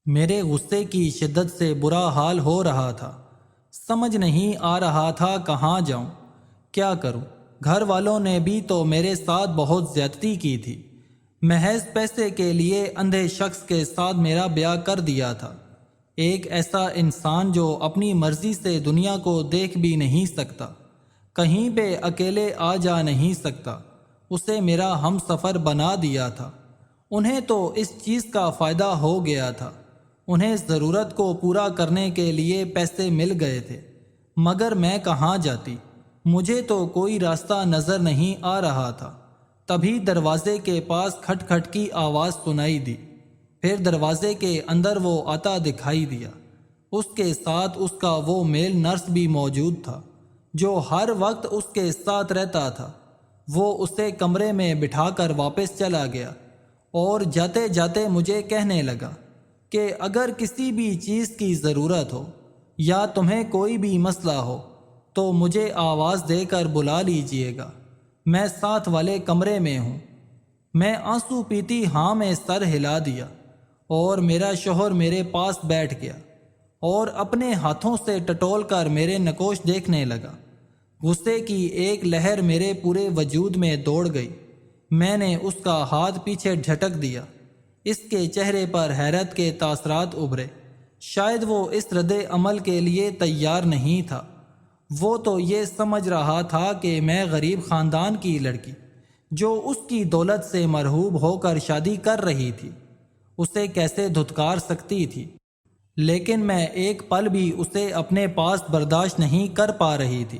میرے غصے کی شدت سے برا حال ہو رہا تھا۔ سمجھ نہیں آ رہا تھا کہاں جاؤں، کیا کروں۔ گھر والوں نے بھی تو میرے ساتھ بہت زیادتی کی تھی۔ محض پیسے کے لیے اندھے شخص کے ساتھ میرا بیاہ کر دیا تھا۔ ایک ایسا انسان جو اپنی مرضی سے دنیا کو دیکھ بھی نہیں سکتا، کہیں پہ اکیلے آ جا نہیں سکتا، اسے میرا ہم سفر بنا دیا تھا۔ انہیں تو اس چیز کا فائدہ ہو گیا تھا، انہیں ضرورت کو پورا کرنے کے لیے پیسے مل گئے تھے، مگر میں کہاں جاتی؟ مجھے تو کوئی راستہ نظر نہیں آ رہا تھا۔ تبھی دروازے کے پاس کھٹ کھٹ کی آواز سنائی دی، پھر دروازے کے اندر وہ آتا دکھائی دیا۔ اس کے ساتھ اس کا وہ میل نرس بھی موجود تھا جو ہر وقت اس کے ساتھ رہتا تھا۔ وہ اسے کمرے میں بٹھا کر واپس چلا گیا اور جاتے جاتے مجھے کہنے لگا کہ اگر کسی بھی چیز کی ضرورت ہو یا تمہیں کوئی بھی مسئلہ ہو تو مجھے آواز دے کر بلا لیجئے گا، میں ساتھ والے کمرے میں ہوں۔ میں آنسو پیتی ہاں میں سر ہلا دیا اور میرا شوہر میرے پاس بیٹھ گیا اور اپنے ہاتھوں سے ٹٹول کر میرے نقوش دیکھنے لگا۔ غصے کی ایک لہر میرے پورے وجود میں دوڑ گئی۔ میں نے اس کا ہاتھ پیچھے جھٹک دیا۔ اس کے چہرے پر حیرت کے تاثرات ابھرے۔ شاید وہ اس رد عمل کے لیے تیار نہیں تھا۔ وہ تو یہ سمجھ رہا تھا کہ میں غریب خاندان کی لڑکی جو اس کی دولت سے مرحوب ہو کر شادی کر رہی تھی، اسے کیسے دھتکار سکتی تھی۔ لیکن میں ایک پل بھی اسے اپنے پاس برداشت نہیں کر پا رہی تھی۔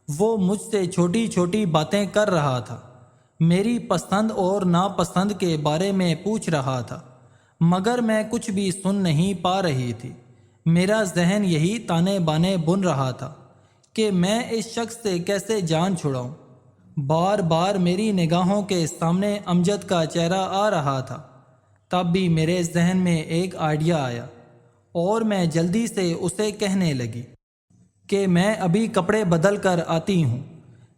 وہ مجھ سے چھوٹی چھوٹی باتیں کر رہا تھا، میری پسند اور ناپسند کے بارے میں پوچھ رہا تھا، مگر میں کچھ بھی سن نہیں پا رہی تھی۔ میرا ذہن یہی تانے بانے بن رہا تھا کہ میں اس شخص سے کیسے جان چھڑاؤں۔ بار بار میری نگاہوں کے سامنے امجد کا چہرہ آ رہا تھا۔ تب بھی میرے ذہن میں ایک آئیڈیا آیا اور میں جلدی سے اسے کہنے لگی کہ میں ابھی کپڑے بدل کر آتی ہوں،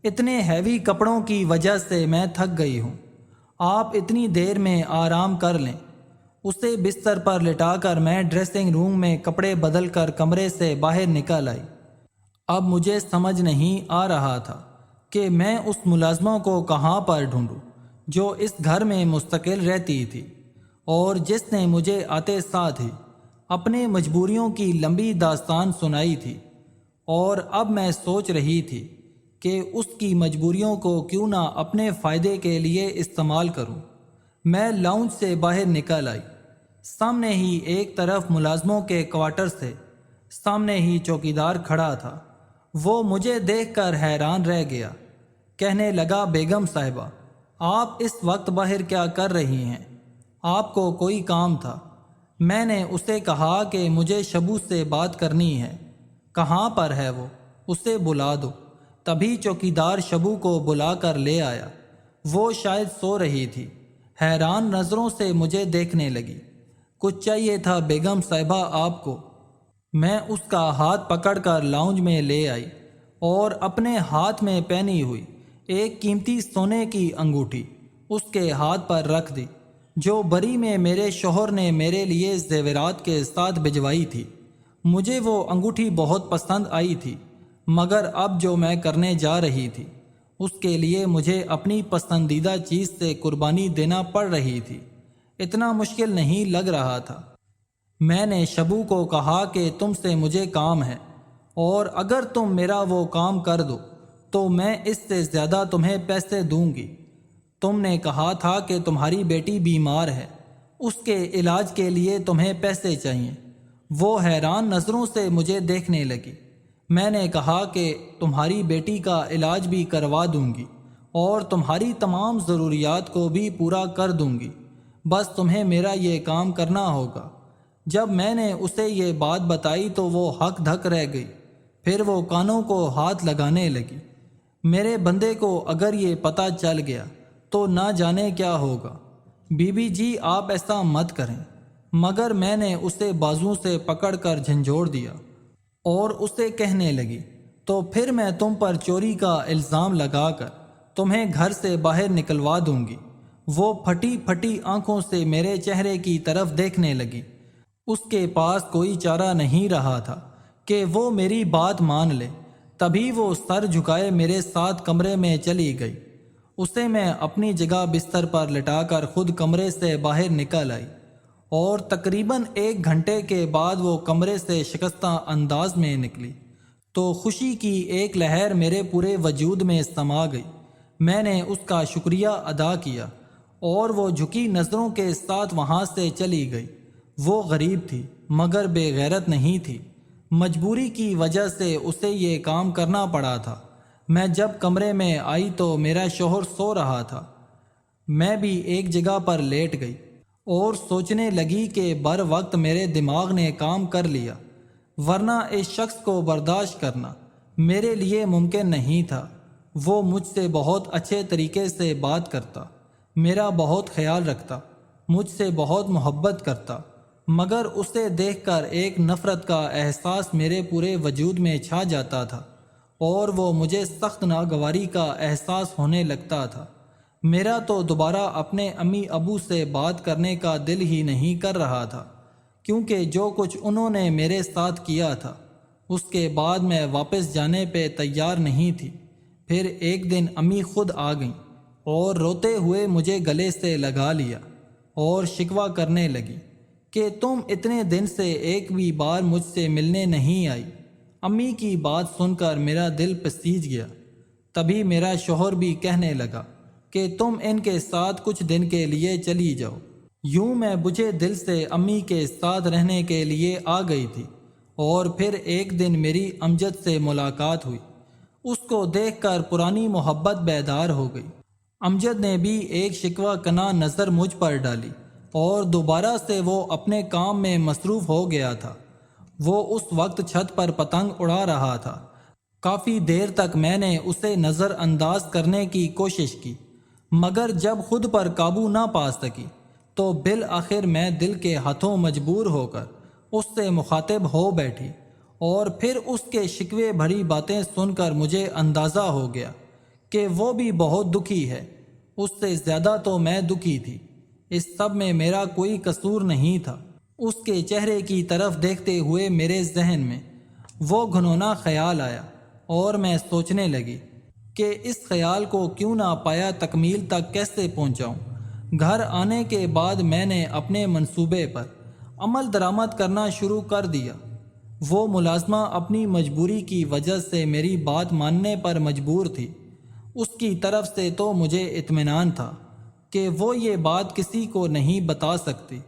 اتنے ہیوی کپڑوں کی وجہ سے میں تھک گئی ہوں، آپ اتنی دیر میں آرام کر لیں۔ اسے بستر پر لٹا کر میں ڈریسنگ روم میں کپڑے بدل کر کمرے سے باہر نکل آئی۔ اب مجھے سمجھ نہیں آ رہا تھا کہ میں اس ملازموں کو کہاں پر ڈھونڈوں جو اس گھر میں مستقل رہتی تھی اور جس نے مجھے آتے ساتھ ہی اپنے مجبوریوں کی لمبی داستان سنائی تھی، اور اب میں سوچ رہی تھی کہ اس کی مجبوریوں کو کیوں نہ اپنے فائدے کے لیے استعمال کروں۔ میں لاؤنج سے باہر نکل آئی۔ سامنے ہی ایک طرف ملازموں کے کوارٹر سے، سامنے ہی چوکیدار کھڑا تھا۔ وہ مجھے دیکھ کر حیران رہ گیا۔ کہنے لگا، بیگم صاحبہ، آپ اس وقت باہر کیا کر رہی ہیں؟ آپ کو کوئی کام تھا؟ میں نے اسے کہا کہ مجھے شبو سے بات کرنی ہے۔ کہاں پر ہے وہ؟ اسے بلا دو۔ تبھی چوکیدار شبو کو بلا کر لے آیا۔ وہ شاید سو رہی تھی، حیران نظروں سے مجھے دیکھنے لگی۔ کچھ چاہیے تھا بیگم صاحبہ آپ کو؟ میں اس کا ہاتھ پکڑ کر لاؤنج میں لے آئی اور اپنے ہاتھ میں پہنی ہوئی ایک قیمتی سونے کی انگوٹھی اس کے ہاتھ پر رکھ دی جو بری میں میرے شوہر نے میرے لیے زیورات کے ساتھ بھجوائی تھی۔ مجھے وہ انگوٹھی بہت پسند آئی تھی، مگر اب جو میں کرنے جا رہی تھی اس کے لیے مجھے اپنی پسندیدہ چیز سے قربانی دینا پڑ رہی تھی۔ اتنا مشکل نہیں لگ رہا تھا۔ میں نے شبو کو کہا کہ تم سے مجھے کام ہے، اور اگر تم میرا وہ کام کر دو تو میں اس سے زیادہ تمہیں پیسے دوں گی۔ تم نے کہا تھا کہ تمہاری بیٹی بیمار ہے، اس کے علاج کے لیے تمہیں پیسے چاہیے۔ وہ حیران نظروں سے مجھے دیکھنے لگی۔ میں نے کہا کہ تمہاری بیٹی کا علاج بھی کروا دوں گی اور تمہاری تمام ضروریات کو بھی پورا کر دوں گی، بس تمہیں میرا یہ کام کرنا ہوگا۔ جب میں نے اسے یہ بات بتائی تو وہ ہک دھک رہ گئی، پھر وہ کانوں کو ہاتھ لگانے لگی۔ میرے بندے کو اگر یہ پتہ چل گیا تو نہ جانے کیا ہوگا۔ بی بی جی آپ ایسا مت کریں۔ مگر میں نے اسے بازو سے پکڑ کر جھنجھوڑ دیا اور اسے کہنے لگی، تو پھر میں تم پر چوری کا الزام لگا کر تمہیں گھر سے باہر نکلوا دوں گی۔ وہ پھٹی پھٹی آنکھوں سے میرے چہرے کی طرف دیکھنے لگی اس کے پاس کوئی چارہ نہیں رہا تھا کہ وہ میری بات مان لے۔ تبھی وہ سر جھکائے میرے ساتھ کمرے میں چلی گئی۔ اسے میں اپنی جگہ بستر پر لٹا کر خود کمرے سے باہر نکل آئی، اور تقریباً 1 گھنٹے کے بعد وہ کمرے سے شکستہ انداز میں نکلی تو خوشی کی ایک لہر میرے پورے وجود میں سما گئی۔ میں نے اس کا شکریہ ادا کیا اور وہ جھکی نظروں کے ساتھ وہاں سے چلی گئی۔ وہ غریب تھی مگر بے غیرت نہیں تھی۔ مجبوری کی وجہ سے اسے یہ کام کرنا پڑا تھا۔ میں جب کمرے میں آئی تو میرا شوہر سو رہا تھا۔ میں بھی ایک جگہ پر لیٹ گئی اور سوچنے لگی کہ بر وقت میرے دماغ نے کام کر لیا، ورنہ اس شخص کو برداشت کرنا میرے لیے ممکن نہیں تھا۔ وہ مجھ سے بہت اچھے طریقے سے بات کرتا، میرا بہت خیال رکھتا، مجھ سے بہت محبت کرتا، مگر اسے دیکھ کر ایک نفرت کا احساس میرے پورے وجود میں چھا جاتا تھا اور وہ مجھے سخت ناگواری کا احساس ہونے لگتا تھا۔ میرا تو دوبارہ اپنے امی ابو سے بات کرنے کا دل ہی نہیں کر رہا تھا، کیونکہ جو کچھ انہوں نے میرے ساتھ کیا تھا اس کے بعد میں واپس جانے پہ تیار نہیں تھی۔ پھر ایک دن امی خود آ گئیں اور روتے ہوئے مجھے گلے سے لگا لیا اور شکوہ کرنے لگی کہ تم اتنے دن سے ایک بھی بار مجھ سے ملنے نہیں آئی۔ امی کی بات سن کر میرا دل پسیج گیا۔ تبھی میرا شوہر بھی کہنے لگا کہ تم ان کے ساتھ کچھ دن کے لیے چلی جاؤ۔ یوں میں بجھے دل سے امی کے ساتھ رہنے کے لیے آ گئی تھی، اور پھر ایک دن میری امجد سے ملاقات ہوئی۔ اس کو دیکھ کر پرانی محبت بیدار ہو گئی۔ امجد نے بھی ایک شکوہ کنا نظر مجھ پر ڈالی اور دوبارہ سے وہ اپنے کام میں مصروف ہو گیا تھا۔ وہ اس وقت چھت پر پتنگ اڑا رہا تھا۔ کافی دیر تک میں نے اسے نظر انداز کرنے کی کوشش کی، مگر جب خود پر قابو نہ پا سکی تو بالآخر میں دل کے ہاتھوں مجبور ہو کر اس سے مخاطب ہو بیٹھی، اور پھر اس کے شکوے بھری باتیں سن کر مجھے اندازہ ہو گیا کہ وہ بھی بہت دکھی ہے۔ اس سے زیادہ تو میں دکھی تھی۔ اس سب میں میرا کوئی قصور نہیں تھا۔ اس کے چہرے کی طرف دیکھتے ہوئے میرے ذہن میں وہ گھنونا خیال آیا، اور میں سوچنے لگی کہ اس خیال کو کیوں نہ پایا تکمیل تک کیسے پہنچاؤں۔ گھر آنے کے بعد میں نے اپنے منصوبے پر عمل درآمد کرنا شروع کر دیا۔ وہ ملازمہ اپنی مجبوری کی وجہ سے میری بات ماننے پر مجبور تھی۔ اس کی طرف سے تو مجھے اطمینان تھا کہ وہ یہ بات کسی کو نہیں بتا سکتی۔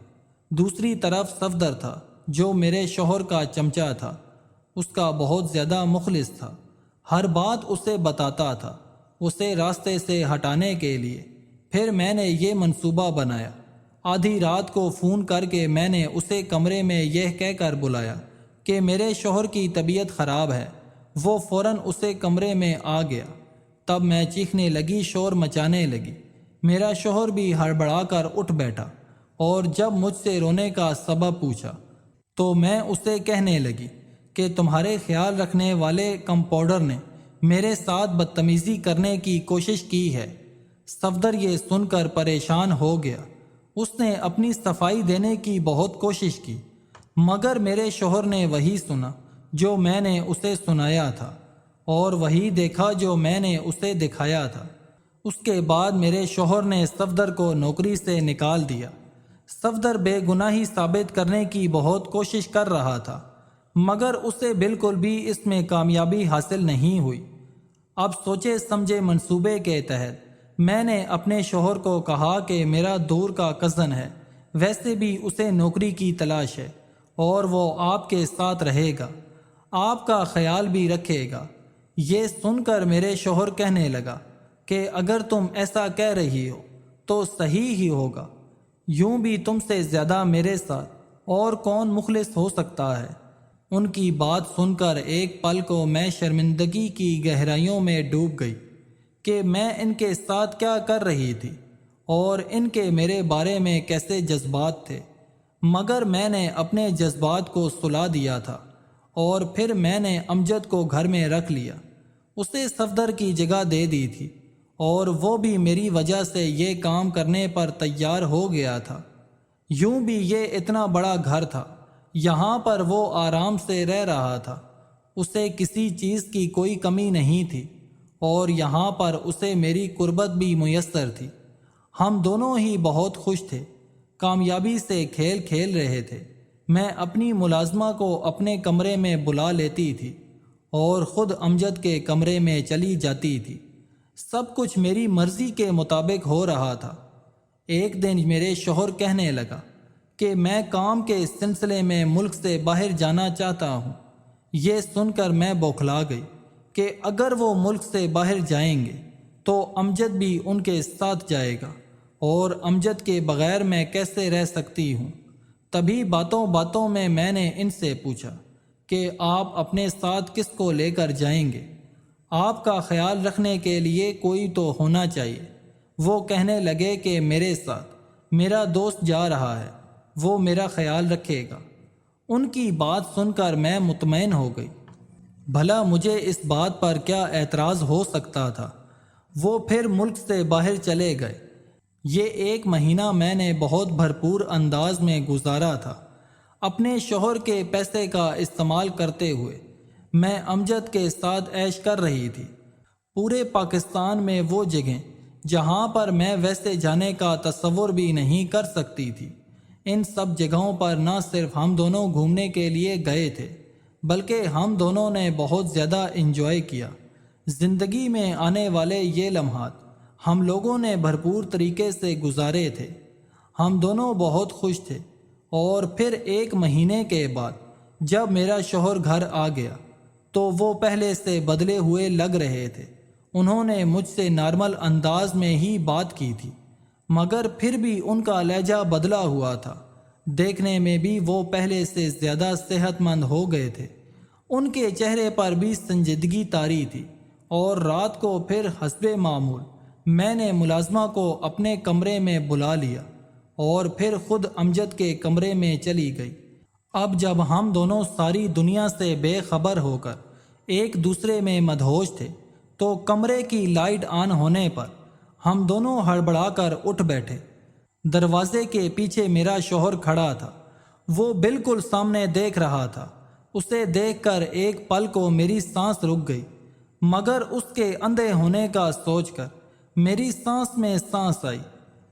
دوسری طرف صفدر تھا جو میرے شوہر کا چمچہ تھا۔ اس کا بہت زیادہ مخلص تھا، ہر بات اسے بتاتا تھا اسے راستے سے ہٹانے کے لیے۔ پھر میں نے یہ منصوبہ بنایا۔ آدھی رات کو فون کر کے میں نے اسے کمرے میں یہ کہہ کر بلایا کہ میرے شوہر کی طبیعت خراب ہے۔ وہ فوراً اسے کمرے میں آ گیا۔ تب میں چیخنے لگی، شور مچانے لگی۔ میرا شوہر بھی ہڑبڑا کر اٹھ بیٹھا، اور جب مجھ سے رونے کا سبب پوچھا تو میں اسے کہنے لگی کہ تمہارے خیال رکھنے والے کمپاؤنڈر نے میرے ساتھ بدتمیزی کرنے کی کوشش کی ہے۔ صفدر یہ سن کر پریشان ہو گیا۔ اس نے اپنی صفائی دینے کی بہت کوشش کی، مگر میرے شوہر نے وہی سنا جو میں نے اسے سنایا تھا، اور وہی دیکھا جو میں نے اسے دکھایا تھا۔ اس کے بعد میرے شوہر نے صفدر کو نوکری سے نکال دیا۔ صفدر بے گناہی ثابت کرنے کی بہت کوشش کر رہا تھا، مگر اسے بالکل بھی اس میں کامیابی حاصل نہیں ہوئی۔ اب سوچے سمجھے منصوبے کے تحت میں نے اپنے شوہر کو کہا کہ میرا دور کا کزن ہے، ویسے بھی اسے نوکری کی تلاش ہے اور وہ آپ کے ساتھ رہے گا، آپ کا خیال بھی رکھے گا۔ یہ سن کر میرے شوہر کہنے لگا کہ اگر تم ایسا کہہ رہی ہو تو صحیح ہی ہوگا، یوں بھی تم سے زیادہ میرے ساتھ اور کون مخلص ہو سکتا ہے۔ ان کی بات سن کر ایک پل کو میں شرمندگی کی گہرائیوں میں ڈوب گئی کہ میں ان کے ساتھ کیا کر رہی تھی اور ان کے میرے بارے میں کیسے جذبات تھے۔ مگر میں نے اپنے جذبات کو سلا دیا تھا، اور پھر میں نے امجد کو گھر میں رکھ لیا۔ اسے صفدر کی جگہ دے دی تھی، اور وہ بھی میری وجہ سے یہ کام کرنے پر تیار ہو گیا تھا۔ یوں بھی یہ اتنا بڑا گھر تھا یہاں پر وہ آرام سے رہ رہا تھا، اسے کسی چیز کی کوئی کمی نہیں تھی، اور یہاں پر اسے میری قربت بھی میسر تھی۔ ہم دونوں ہی بہت خوش تھے، کامیابی سے کھیل کھیل رہے تھے۔ میں اپنی ملازمہ کو اپنے کمرے میں بلا لیتی تھی اور خود امجد کے کمرے میں چلی جاتی تھی۔ سب کچھ میری مرضی کے مطابق ہو رہا تھا۔ ایک دن میرے شوہر کہنے لگا کہ میں کام کے سلسلے میں ملک سے باہر جانا چاہتا ہوں۔ یہ سن کر میں بوکھلا گئی کہ اگر وہ ملک سے باہر جائیں گے تو امجد بھی ان کے ساتھ جائے گا، اور امجد کے بغیر میں کیسے رہ سکتی ہوں۔ تبھی باتوں باتوں میں نے ان سے پوچھا کہ آپ اپنے ساتھ کس کو لے کر جائیں گے؟ آپ کا خیال رکھنے کے لیے کوئی تو ہونا چاہیے۔ وہ کہنے لگے کہ میرے ساتھ میرا دوست جا رہا ہے، وہ میرا خیال رکھے گا۔ ان کی بات سن کر میں مطمئن ہو گئی۔ بھلا مجھے اس بات پر کیا اعتراض ہو سکتا تھا؟ وہ پھر ملک سے باہر چلے گئے۔ یہ 1 مہینہ میں نے بہت بھرپور انداز میں گزارا تھا، اپنے شوہر کے پیسے کا استعمال کرتے ہوئے۔ میں امجد کے ساتھ عیش کر رہی تھی۔ پورے پاکستان میں وہ جگہیں جہاں پر میں ویسے جانے کا تصور بھی نہیں کر سکتی تھی، ان سب جگہوں پر نہ صرف ہم دونوں گھومنے کے لیے گئے تھے، بلکہ ہم دونوں نے بہت زیادہ انجوائے کیا۔ زندگی میں آنے والے یہ لمحات ہم لوگوں نے بھرپور طریقے سے گزارے تھے۔ ہم دونوں بہت خوش تھے۔ اور پھر 1 مہینے کے بعد جب میرا شوہر گھر آ گیا تو وہ پہلے سے بدلے ہوئے لگ رہے تھے۔ انہوں نے مجھ سے نارمل انداز میں ہی بات کی تھی، مگر پھر بھی ان کا لہجہ بدلا ہوا تھا۔ دیکھنے میں بھی وہ پہلے سے زیادہ صحت مند ہو گئے تھے۔ ان کے چہرے پر بھی سنجیدگی طاری تھی۔ اور رات کو پھر حسب معمول میں نے ملازمہ کو اپنے کمرے میں بلا لیا اور پھر خود امجد کے کمرے میں چلی گئی۔ اب جب ہم دونوں ساری دنیا سے بے خبر ہو کر ایک دوسرے میں مدہوش تھے تو کمرے کی لائٹ آن ہونے پر ہم دونوں ہڑبڑا کر اٹھ بیٹھے۔ دروازے کے پیچھے میرا شوہر کھڑا تھا، وہ بالکل سامنے دیکھ رہا تھا۔ اسے دیکھ کر ایک پل کو میری سانس رک گئی، مگر اس کے اندھے ہونے کا سوچ کر میری سانس میں سانس آئی۔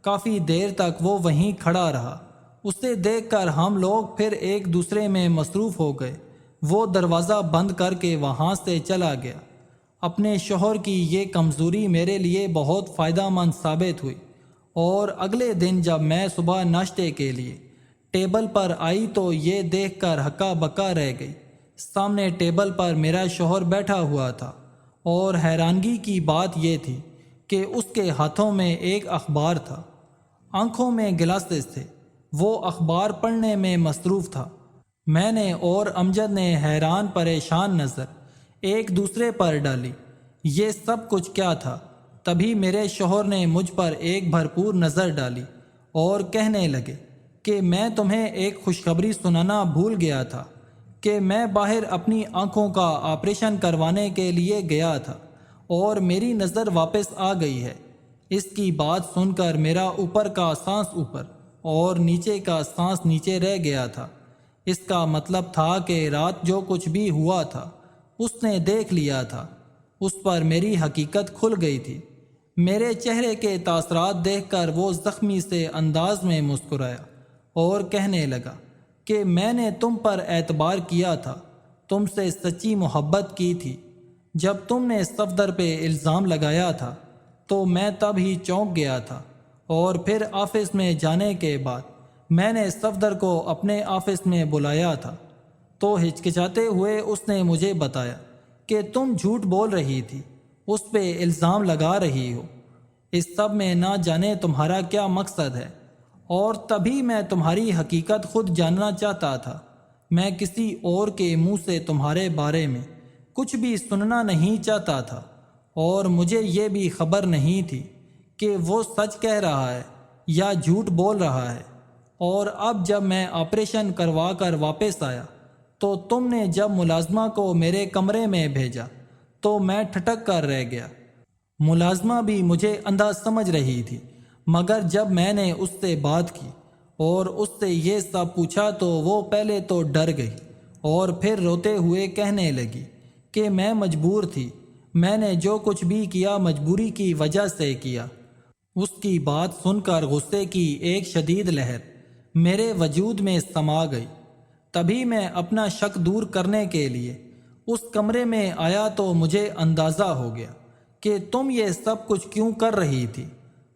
کافی دیر تک وہ وہیں کھڑا رہا۔ اسے دیکھ کر ہم لوگ پھر ایک دوسرے میں مصروف ہو گئے۔ وہ دروازہ بند کر کے وہاں سے چلا گیا۔ اپنے شوہر کی یہ کمزوری میرے لیے بہت فائدہ مند ثابت ہوئی، اور اگلے دن جب میں صبح ناشتے کے لیے ٹیبل پر آئی تو یہ دیکھ کر ہکا بکا رہ گئی۔ سامنے ٹیبل پر میرا شوہر بیٹھا ہوا تھا، اور حیرانگی کی بات یہ تھی کہ اس کے ہاتھوں میں ایک اخبار تھا، آنکھوں میں گلاسز تھے۔ وہ اخبار پڑھنے میں مصروف تھا۔ میں نے اور امجد نے حیران پریشان نظر ایک دوسرے پر ڈالی۔ یہ سب کچھ کیا تھا؟ تبھی میرے شوہر نے مجھ پر ایک بھرپور نظر ڈالی اور کہنے لگے کہ میں تمہیں ایک خوشخبری سنانا بھول گیا تھا کہ میں باہر اپنی آنکھوں کا آپریشن کروانے کے لیے گیا تھا اور میری نظر واپس آ گئی ہے۔ اس کی بات سن کر میرا اوپر کا سانس اوپر اور نیچے کا سانس نیچے رہ گیا تھا۔ اس کا مطلب تھا کہ رات جو کچھ بھی ہوا تھا اس نے دیکھ لیا تھا۔ اس پر میری حقیقت کھل گئی تھی۔ میرے چہرے کے تاثرات دیکھ کر وہ زخمی سے انداز میں مسکرایا اور کہنے لگا کہ میں نے تم پر اعتبار کیا تھا، تم سے سچی محبت کی تھی۔ جب تم نے صفدر پہ الزام لگایا تھا تو میں تب ہی چونک گیا تھا، اور پھر آفس میں جانے کے بعد میں نے صفدر کو اپنے آفس میں بلایا تھا تو ہچکچاتے ہوئے اس نے مجھے بتایا کہ تم جھوٹ بول رہی تھی، اس پہ الزام لگا رہی ہو۔ اس سب میں نہ جانے تمہارا کیا مقصد ہے، اور تبھی میں تمہاری حقیقت خود جاننا چاہتا تھا۔ میں کسی اور کے منہ سے تمہارے بارے میں کچھ بھی سننا نہیں چاہتا تھا، اور مجھے یہ بھی خبر نہیں تھی کہ وہ سچ کہہ رہا ہے یا جھوٹ بول رہا ہے۔ اور اب جب میں آپریشن کروا کر واپس آیا تو تم نے جب ملازمہ کو میرے کمرے میں بھیجا تو میں ٹھٹک کر رہ گیا۔ ملازمہ بھی مجھے اندھا سمجھ رہی تھی، مگر جب میں نے اس سے بات کی اور اس سے یہ سب پوچھا تو وہ پہلے تو ڈر گئی اور پھر روتے ہوئے کہنے لگی کہ میں مجبور تھی، میں نے جو کچھ بھی کیا مجبوری کی وجہ سے کیا۔ اس کی بات سن کر غصے کی ایک شدید لہر میرے وجود میں سما گئی۔ تبھی میں اپنا شک دور کرنے کے لیے اس کمرے میں آیا تو مجھے اندازہ ہو گیا کہ تم یہ سب کچھ کیوں کر رہی تھی۔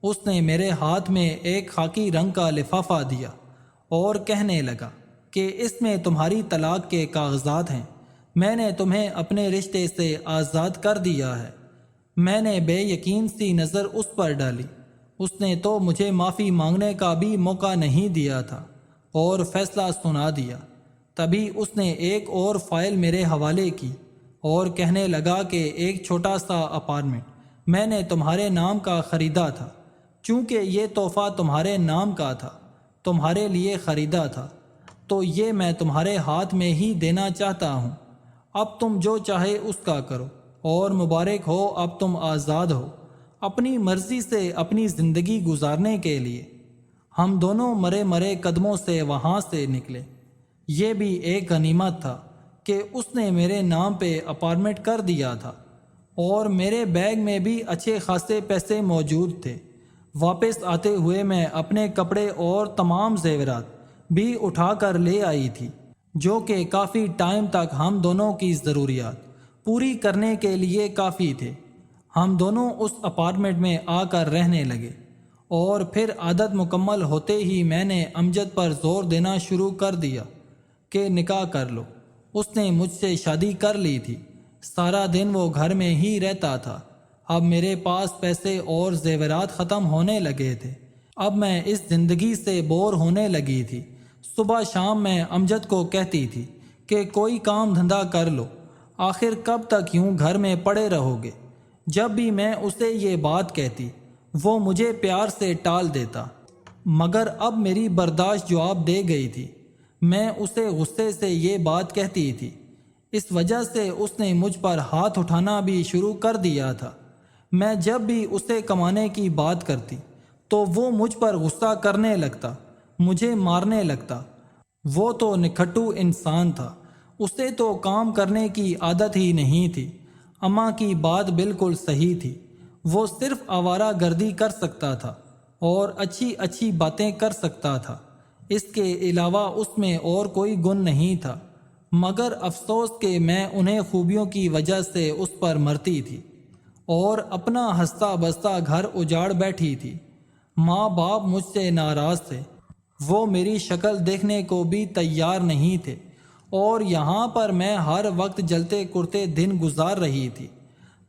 اس نے میرے ہاتھ میں ایک خاکی رنگ کا لفافہ دیا اور کہنے لگا کہ اس میں تمہاری طلاق کے کاغذات ہیں، میں نے تمہیں اپنے رشتے سے آزاد کر دیا ہے۔ میں نے بے یقین سی نظر اس پر ڈالی۔ اس نے تو مجھے معافی مانگنے کا بھی موقع نہیں دیا تھا اور فیصلہ سنا دیا۔ تبھی اس نے ایک اور فائل میرے حوالے کی اور کہنے لگا کہ ایک چھوٹا سا اپارٹمنٹ میں نے تمہارے نام کا خریدا تھا، چونکہ یہ تحفہ تمہارے نام کا تھا، تمہارے لیے خریدا تھا، تو یہ میں تمہارے ہاتھ میں ہی دینا چاہتا ہوں۔ اب تم جو چاہے اس کا کرو اور مبارک ہو، اب تم آزاد ہو اپنی مرضی سے اپنی زندگی گزارنے کے لیے۔ ہم دونوں مرے مرے قدموں سے وہاں سے نکلے۔ یہ بھی ایک غنیمت تھا کہ اس نے میرے نام پہ اپارٹمنٹ کر دیا تھا اور میرے بیگ میں بھی اچھے خاصے پیسے موجود تھے۔ واپس آتے ہوئے میں اپنے کپڑے اور تمام زیورات بھی اٹھا کر لے آئی تھی، جو کہ کافی ٹائم تک ہم دونوں کی ضروریات پوری کرنے کے لیے کافی تھے۔ ہم دونوں اس اپارٹمنٹ میں آ کر رہنے لگے اور پھر عادت مکمل ہوتے ہی میں نے امجد پر زور دینا شروع کر دیا کہ نکاح کر لو۔ اس نے مجھ سے شادی کر لی تھی، سارا دن وہ گھر میں ہی رہتا تھا۔ اب میرے پاس پیسے اور زیورات ختم ہونے لگے تھے، اب میں اس زندگی سے بور ہونے لگی تھی۔ صبح شام میں امجد کو کہتی تھی کہ کوئی کام دھندا کر لو، آخر کب تک یوں گھر میں پڑے رہو گے؟ جب بھی میں اسے یہ بات کہتی وہ مجھے پیار سے ٹال دیتا، مگر اب میری برداشت جواب دے گئی تھی۔ میں اسے غصے سے یہ بات کہتی تھی، اس وجہ سے اس نے مجھ پر ہاتھ اٹھانا بھی شروع کر دیا تھا۔ میں جب بھی اسے کمانے کی بات کرتی تو وہ مجھ پر غصہ کرنے لگتا، مجھے مارنے لگتا۔ وہ تو نکھٹو انسان تھا، اسے تو کام کرنے کی عادت ہی نہیں تھی۔ اماں کی بات بالکل صحیح تھی، وہ صرف آوارہ گردی کر سکتا تھا اور اچھی اچھی باتیں کر سکتا تھا، اس کے علاوہ اس میں اور کوئی گن نہیں تھا۔ مگر افسوس کہ میں انہیں خوبیوں کی وجہ سے اس پر مرتی تھی اور اپنا ہنستا بستا گھر اجاڑ بیٹھی تھی۔ ماں باپ مجھ سے ناراض تھے، وہ میری شکل دیکھنے کو بھی تیار نہیں تھے، اور یہاں پر میں ہر وقت جلتے کرتے دن گزار رہی تھی۔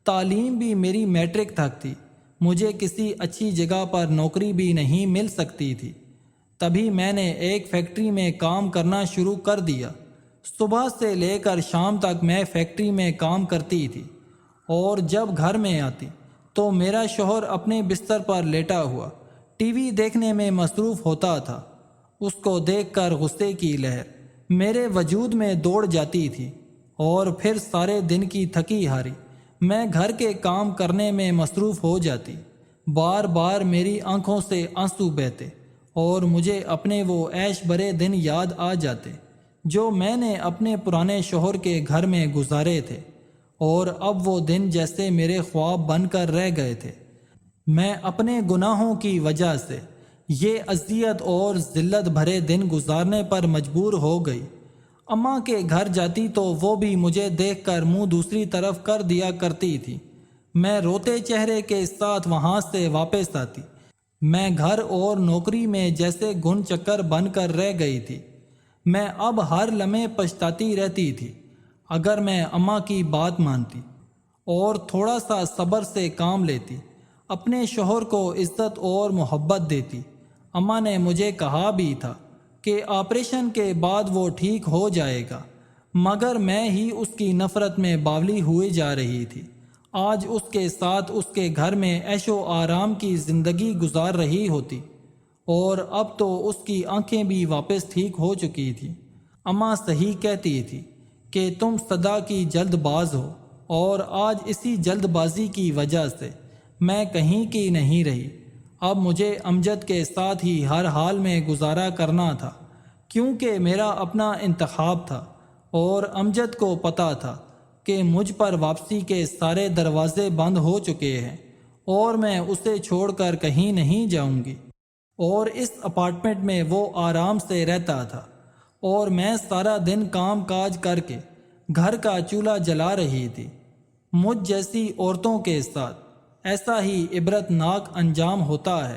تعلیم بھی میری میٹرک تک تھی، مجھے کسی اچھی جگہ پر نوکری بھی نہیں مل سکتی تھی۔ تبھی میں نے ایک فیکٹری میں کام کرنا شروع کر دیا۔ صبح سے لے کر شام تک میں فیکٹری میں کام کرتی تھی، اور جب گھر میں آتی تو میرا شوہر اپنے بستر پر لیٹا ہوا ٹی وی دیکھنے میں مصروف ہوتا تھا۔ اس کو دیکھ کر غصے کی لہر میرے وجود میں دوڑ جاتی تھی، اور پھر سارے دن کی تھکی ہاری میں گھر کے کام کرنے میں مصروف ہو جاتی۔ بار بار میری آنکھوں سے آنسو بہتے اور مجھے اپنے وہ عیش برے دن یاد آ جاتے جو میں نے اپنے پرانے شوہر کے گھر میں گزارے تھے، اور اب وہ دن جیسے میرے خواب بن کر رہ گئے تھے۔ میں اپنے گناہوں کی وجہ سے یہ اذیت اور ذلت بھرے دن گزارنے پر مجبور ہو گئی۔ اماں کے گھر جاتی تو وہ بھی مجھے دیکھ کر منہ دوسری طرف کر دیا کرتی تھی۔ میں روتے چہرے کے ساتھ وہاں سے واپس آتی۔ میں گھر اور نوکری میں جیسے گن چکر بن کر رہ گئی تھی۔ میں اب ہر لمحے پچھتاتی رہتی تھی۔ اگر میں اماں کی بات مانتی اور تھوڑا سا صبر سے کام لیتی، اپنے شوہر کو عزت اور محبت دیتی۔ اماں نے مجھے کہا بھی تھا کہ آپریشن کے بعد وہ ٹھیک ہو جائے گا، مگر میں ہی اس کی نفرت میں باولی ہوئی جا رہی تھی۔ آج اس کے ساتھ اس کے گھر میں عیش و آرام کی زندگی گزار رہی ہوتی، اور اب تو اس کی آنکھیں بھی واپس ٹھیک ہو چکی تھی۔ اماں صحیح کہتی تھی کہ تم سدا کی جلد باز ہو، اور آج اسی جلد بازی کی وجہ سے میں کہیں کی نہیں رہی۔ اب مجھے امجد کے ساتھ ہی ہر حال میں گزارا کرنا تھا، کیونکہ میرا اپنا انتخاب تھا اور امجد کو پتہ تھا کہ مجھ پر واپسی کے سارے دروازے بند ہو چکے ہیں اور میں اسے چھوڑ کر کہیں نہیں جاؤں گی۔ اور اس اپارٹمنٹ میں وہ آرام سے رہتا تھا اور میں سارا دن کام کاج کر کے گھر کا چولہا جلا رہی تھی۔ مجھ جیسی عورتوں کے ساتھ ایسا ہی عبرت ناک انجام ہوتا ہے۔